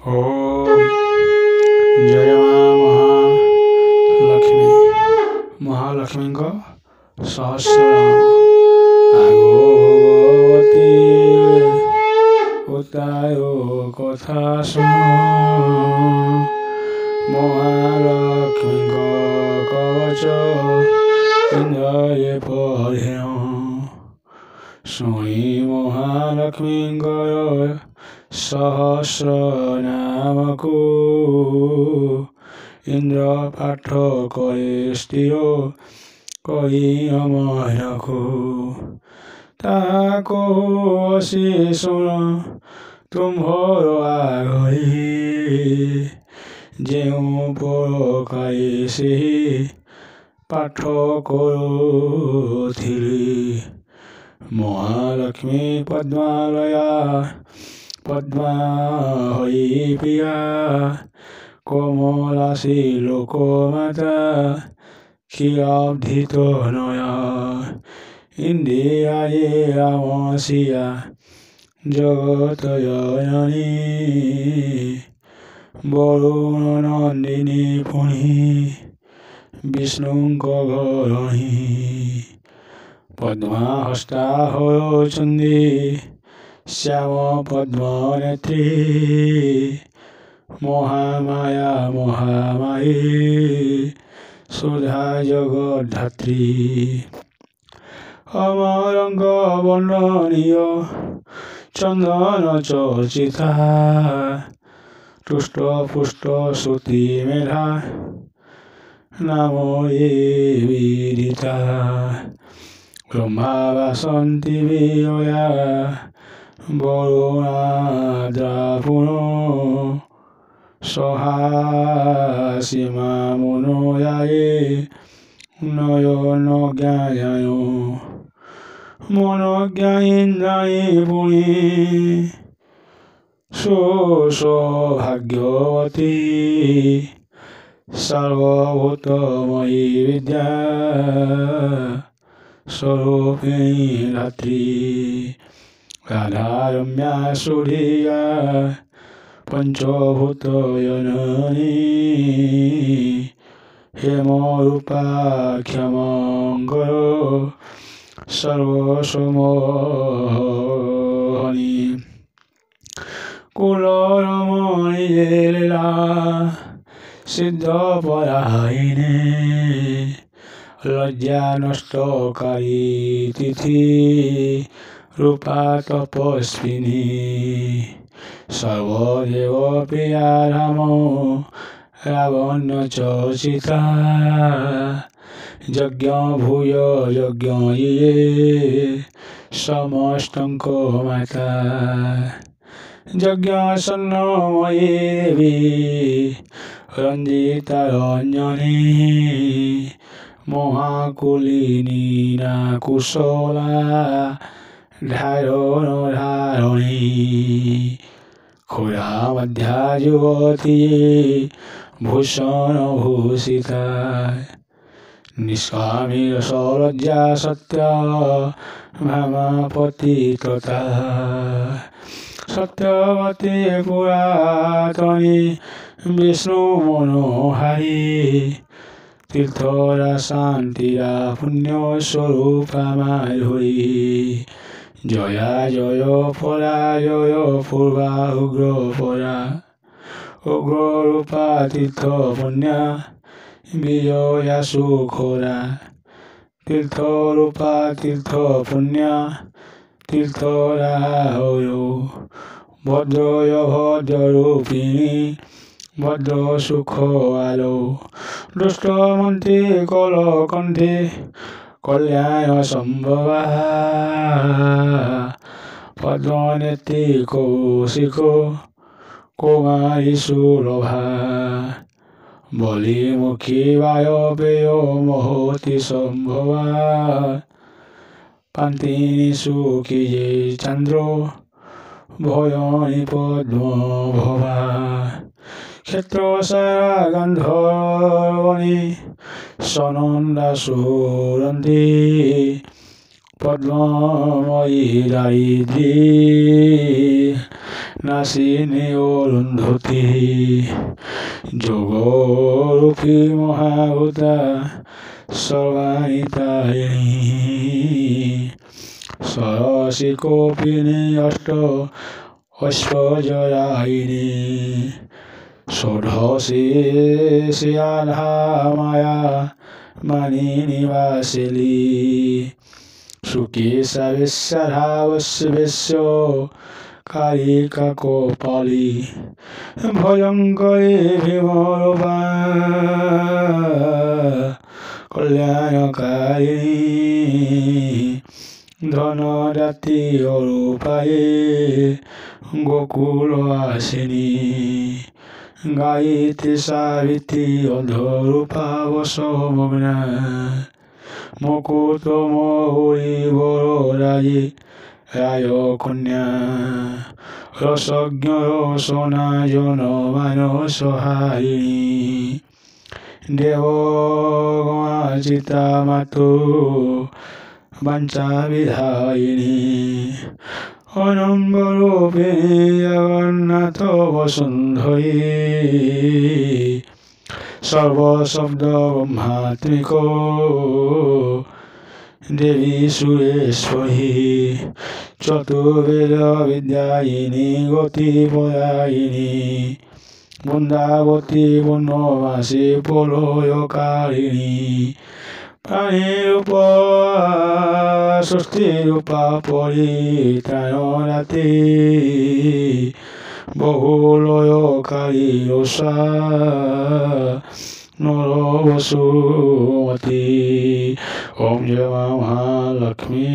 ओम जय महालक्ष्मी महालक्ष्मी सहस्रनाम আগো ভগবতী উতায়ো কথা শুনো মহালক্ষ্মীଙ୍କ কবচ ইন্দ্রয়ে পঢ়েও শুনি মহালক্ষ্মীଙ୍କ সহস্র নামকু ইন্দ্র পাঠ করে স্থির করি অমরকু তাকো অসি শুণ তুম্ভর আগৰি ଯେଉଁ পৰকাৰী ସେହି পাঠ କରୁଥିଲି মহালক্ষ্মী পদ্মালয়া পদ্মা হই প্রিয়া কমলাসী লোকমাতা ক্ষীরাব্ধিত নয়া ইন্দিরায়ে রামসিয়া জগত জননী বরুণ নন্দিনী পুনি বিষ্ণুঙ্ক ঘরণী পদ্মা হস্তা হরচুন্দী শ্যাম পদ্ম নেত্রী মহামায়া মহামায়ী সুধা জগদ্ধাত্রী অমরঙ্গ বন্দনীয় চন্দন চর্চিতা তুষ্ট পুষ্ট শ্রুতি মেধা নাময়ে বিদিতা ব্রহ্মা বাসন্তী বিজয়া বরুণাদ্রাপুণ সহাসীমা মনোয়ায়ে নয়ন জ্ঞায় মনোজ্ঞায়িন্দ্রায়ী পুণী সৌভাগ্যবতী সর্বভূতময়ী বিদ্যা স্বরূপিণী ধাত্রী রাধা রম্যা সুধিয়া পঞ্চভূত জননী হেমরূপাখ্যমঙ্গল সর্বসমোহনী কুলরমণী লীলা সিদ্ধপরায়ণে লজ্জা নষ্টকারী তিথি রূপা তপস্বিনী সর্বদেব প্রিয়া রাম রাবণ চর্চিতা যজ্ঞ ভূয় যজ্ঞ ইয়ে সমস্তঙ্ক মাতা যজ্ঞাসন্নময়ী দেবী রঞ্জিতা রঞ্জনী মহাকুলিনী না কুশলা ধারণ ধারণী ক্ষুরা মধ্যা যুবতী ভূষণ ভূষিতা নিষ্কামী সলজ্জা সত্য ভামা পতিততা সত্যবতী পুরাতনী বিষ্ণু মনোহারী তীর্থরা শান্তিরা পুণ্য স্বরূপা মাধুরী জয়া জয় পরা জয় পূর্বা উগ্র পরা উগ্র রূপা তীর্থ পুণ্যা বিজয়া সুখরা তীর্থ রূপা তীর্থ পুণ্যা তীর্থরা হয় ভদ্রয় ভদ্ররূপিণী ভদ্র সুখ আলো দুষ্টমন্ত্রী কলকণ্ঠে কল্যাণ সম্ভবা পদ্মনেত্রী কৌশিক কুমারী সুলভা বলিমুখী বায়পেয় মহতি সম্ভবা পান্তিনী সুখী যে চন্দ্র ভয়নী পদ্মভবা ক্ষেত্রসারা গন্ধর্বণী সনন্দা সুরন্তি পদ্মময়ী দারিদ্রী নাসিনী অরুন্ধতী যোগরূপী মহাভূতা সর্বাণি তারিণী সরসী কপিনী অষ্ট অশ্বজরায়িনী ষোড়শী শ্রীয়াধা মায়া মানিনী বাসিলী সুকেশা বিশ্বধাবস্য কালিকা কপালী ভয়ঙ্করী ভীমরূপা কল্যাণকারিণী ধনদাত্রী অরূপায়ে গোকুলবাসিনী গায়ত্রী সাবিত্রী অধরূপা বসমগ্না মুকুট মৌরী বররাজী রাজকন্যা রসজ্ঞ রসনা জনমানসহারিণী দেবগণাচিতা মাতু বাঞ্ছাবিধায়িনী অনম্বরূপিণী জগন্নাথ বসুন্ধরী সর্বশব্দ ব্রহ্মাত্মিক দেবী সুরেশ্বরী চতুর্বেদ বিদ্যায়িনী গতিপদায়িনী বৃন্দাবতী বনবাসী প্রলয়কারিণী প্রাণীরূপা ষষ্ঠীরূপা পরিত্রাণদাত্রী বহুলয়কারী রসা নরবসুমতী ওম জয় মা মহালক্ষ্মী।